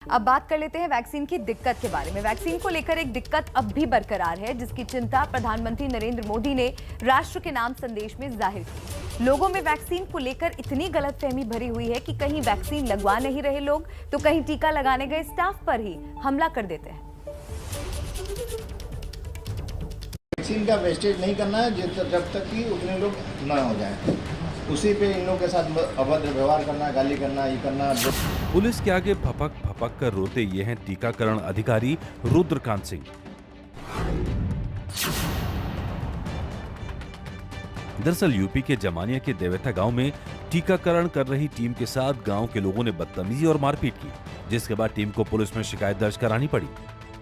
अब बात कर लेते हैं वैक्सीन की दिक्कत के बारे में। वैक्सीन को लेकर एक दिक्कत अब भी बरकरार है, जिसकी चिंता प्रधानमंत्री नरेंद्र मोदी ने राष्ट्र के नाम संदेश में जाहिर की। लोगों में वैक्सीन को लेकर इतनी गलतफहमी भरी हुई है कि कहीं वैक्सीन लगवा नहीं रहे लोग तो कहीं टीका लगाने गए स्टाफ पर ही हमला कर देते हैं। वैक्सीन का वेस्टेज नहीं करना है जब तक कि उतने लोग ना हो जाए। उसी पे इन लोगों के साथ अभद्र व्यवहार करना, गाली करना, ये करना। पुलिस के आगे भपक भपक कर रोते ये हैं टीकाकरण अधिकारी रुद्रकांत सिंह। दरअसल यूपी के जमानिया के देवेथा गांव में टीकाकरण कर रही टीम के साथ गांव के लोगों ने बदतमीजी और मारपीट की, जिसके बाद टीम को पुलिस में शिकायत दर्ज करानी पड़ी।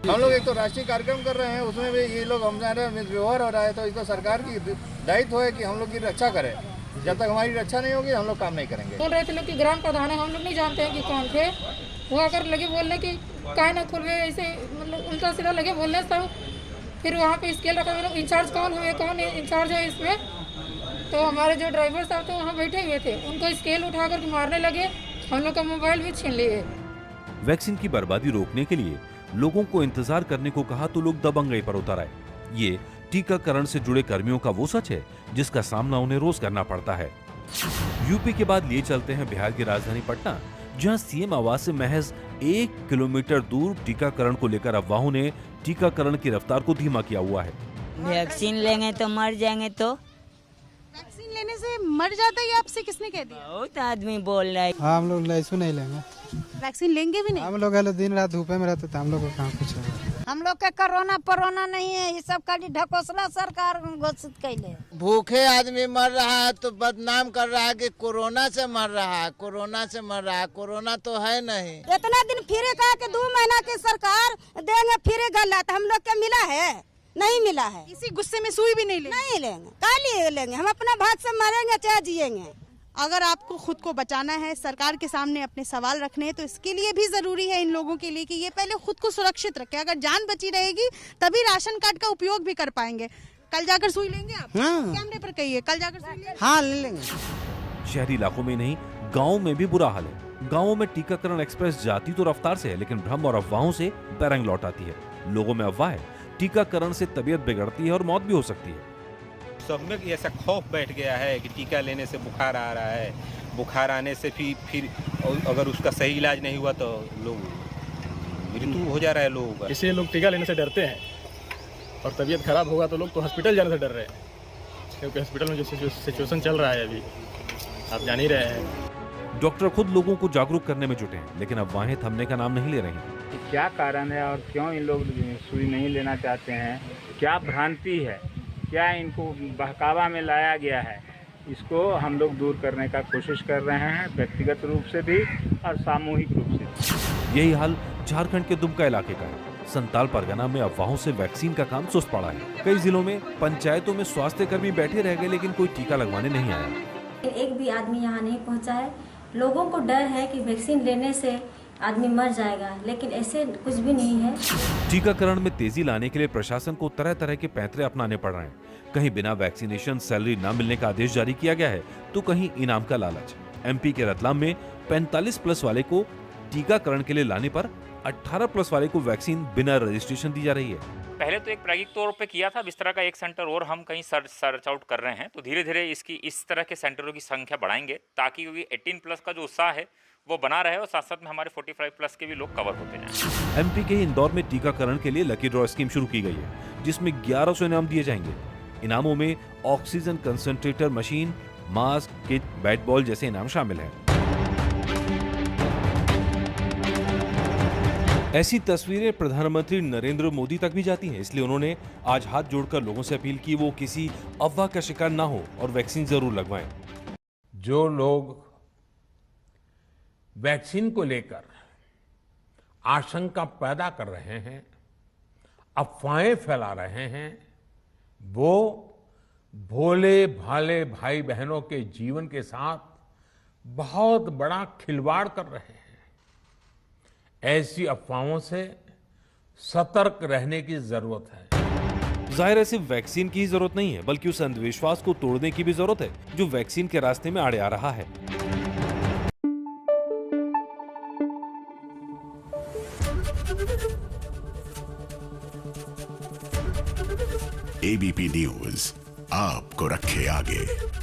हम लोग एक तो राष्ट्रीय कार्यक्रम कर रहे हैं, उसमें भी ये लोग हमारे व्यवहार हो रहा है, तो इस तो सरकार की दायित्व है कि हम लोग की रक्षा करें। जब तक हमारी रक्षा नहीं होगी हम लोग काम नहीं करेंगे। बोल रहे थे लोग कि ग्राम प्रधान है, हम लोग नहीं जानते हैं कि कौन थे। वो आकर लगे बोलने की काहे ना खुल गए, ऐसे मतलब उल्टा सीधा लगे बोलने सब। फिर वहाँ पे स्केल रखा, मतलब इंचार्ज कौन हुए, कौन इंचार्ज है इसमें। तो हमारे जो ड्राइवर साहब थे वहाँ बैठे हुए थे, उनको स्केल उठा कर मारने लगे, हम लोग का मोबाइल भी छीन लिए। वैक्सीन की बर्बादी रोकने के लिए लोगों को इंतजार करने को कहा तो लोग दबंगई पर उतर आए। ये टीकाकरण से जुड़े कर्मियों का वो सच है जिसका सामना उन्हें रोज करना पड़ता है। यूपी के बाद लिए चलते हैं बिहार की राजधानी पटना, जहां सीएम आवास से महज 1 किलोमीटर दूर टीकाकरण को लेकर अफवाहों ने टीकाकरण की रफ्तार को धीमा किया हुआ है। वैक्सीन लेंगे तो मर जाएंगे, तो वैक्सीन लेने से मर जाता है, आपसे किसने कह दिया? बहुत आदमी बोल रहा है। हाँ, हम लोग लैसू नहीं लेंगे, वैक्सीन लेंगे भी नहीं। हम लोग दिन रात धूपे में रहते थे, हम लोग को कहाँ कुछ है। हम लोग के कोरोना नहीं है, ये सब खाली ढकोसला सरकार घोषित कैले। भूखे आदमी मर रहा है तो बदनाम कर रहा है कि कोरोना से मर रहा है, कोरोना से मर रहा है। कोरोना तो है नहीं। इतना दिन फिरे कहा कि 2 महीना की सरकार देंगे, फिरे गलत। हम लोग के मिला है? नहीं मिला है। इसी गुस्से में सुई भी नहीं लेंगे। नहीं लेंगे, काली लेंगे। हम अपना भाग से मरेंगे चाहे जिएंगे। अगर आपको खुद को बचाना है, सरकार के सामने अपने सवाल रखने हैं, तो इसके लिए भी जरूरी है इन लोगों के लिए कि ये पहले खुद को सुरक्षित रखें। अगर जान बची रहेगी तभी राशन कार्ड का उपयोग भी कर पाएंगे। कल जाकर सुई लेंगे आप? हाँ। कैमरे पर कहिए, कल जाकर सुई लेंगे। हाँ, ले लेंगे। शहरी इलाकों में नहीं, गाँव में भी बुरा हाल है। गाँवों में टीकाकरण एक्सप्रेस जाती तो रफ्तार से है, लेकिन भ्रम और अफवाहों से बैरंग लौट आती है। लोगों में अफवाह है टीकाकरण से तबीयत बिगड़ती है और मौत भी हो सकती है। सब में ऐसा खौफ बैठ गया है कि टीका लेने से बुखार आ रहा है, बुखार आने से फिर अगर उसका सही इलाज नहीं हुआ तो लोग मृत्यु हो जा रहा है लोगों का। इसलिए लोग टीका लेने से डरते हैं, और तबीयत खराब होगा तो लोग तो हॉस्पिटल जाने से डर रहे हैं, क्योंकि हॉस्पिटल में जो सिचुएशन चल रहा है अभी आप जान ही रहे हैं। डॉक्टर खुद लोगों को जागरूक करने में जुटे हैं, लेकिन अफवाहें थमने का नाम नहीं ले रही हैं। क्या कारण है और क्यों इन लोग सुई नहीं लेना चाहते हैं? क्या भ्रांति है? क्या इनको बहकावा में लाया गया है? इसको हम लोग दूर करने का कोशिश कर रहे हैं, व्यक्तिगत रूप से भी और सामूहिक रूप से भी। यही हाल झारखंड के दुमका इलाके का है। संताल परगना में अफवाहों से वैक्सीन का काम सुस्त पड़ा है। कई जिलों में पंचायतों में स्वास्थ्य कर्मी बैठे रह गए, लेकिन कोई टीका लगवाने नहीं आया। एक भी आदमी यहाँ नहीं पहुँचा है। लोगों को डर है कि वैक्सीन लेने से आदमी मर जाएगा, लेकिन ऐसे कुछ भी नहीं है। टीकाकरण में तेजी लाने के लिए प्रशासन को तरह तरह के पैंतरे अपनाने पड़ रहे हैं। कहीं बिना वैक्सीनेशन सैलरी न मिलने का आदेश जारी किया गया है, तो कहीं इनाम का लालच। एमपी के रतलाम में 45+ वाले को टीकाकरण के लिए लाने पर 18+ वाले को वैक्सीन बिना रजिस्ट्रेशन दी जा रही है। पहले तो एक प्रायोगिक तौर पे किया था, इस तरह का एक सेंटर और हम कहीं सर्च आउट कर रहे हैं। तो धीरे धीरे इस तरह के सेंटरों की संख्या बढ़ाएंगे, ताकि 18+ का जो उत्साह है वो बना रहे और साथ साथ में हमारे 45+ के भी लोग कवर होते जाएं। एमपी के इंदौर में टीकाकरण के लिए लकी ड्रॉ स्कीम शुरू की गई है, जिसमें 1100 इनाम दिए जाएंगे। इनामों में oxygen concentrator machine, mask, kit, bat ball जैसे इनाम शामिल हैं। ऐसी तस्वीरें प्रधानमंत्री नरेंद्र मोदी तक भी जाती हैं, इसलिए उन्होंने आज हाथ जोड़कर लोगों से अपील की वो किसी अफवाह का शिकार ना हो और वैक्सीन जरूर लगवाएं। जो लोग वैक्सीन को लेकर आशंका पैदा कर रहे हैं, अफवाहें फैला रहे हैं, वो भोले भाले भाई बहनों के जीवन के साथ बहुत बड़ा खिलवाड़ कर रहे हैं। ऐसी अफवाहों से सतर्क रहने की जरूरत है। जाहिर है सिर्फ वैक्सीन की ही जरूरत नहीं है, बल्कि उस अंधविश्वास को तोड़ने की भी जरूरत है जो वैक्सीन के रास्ते में आड़े आ रहा है। एबीपी न्यूज आपको रखे आगे।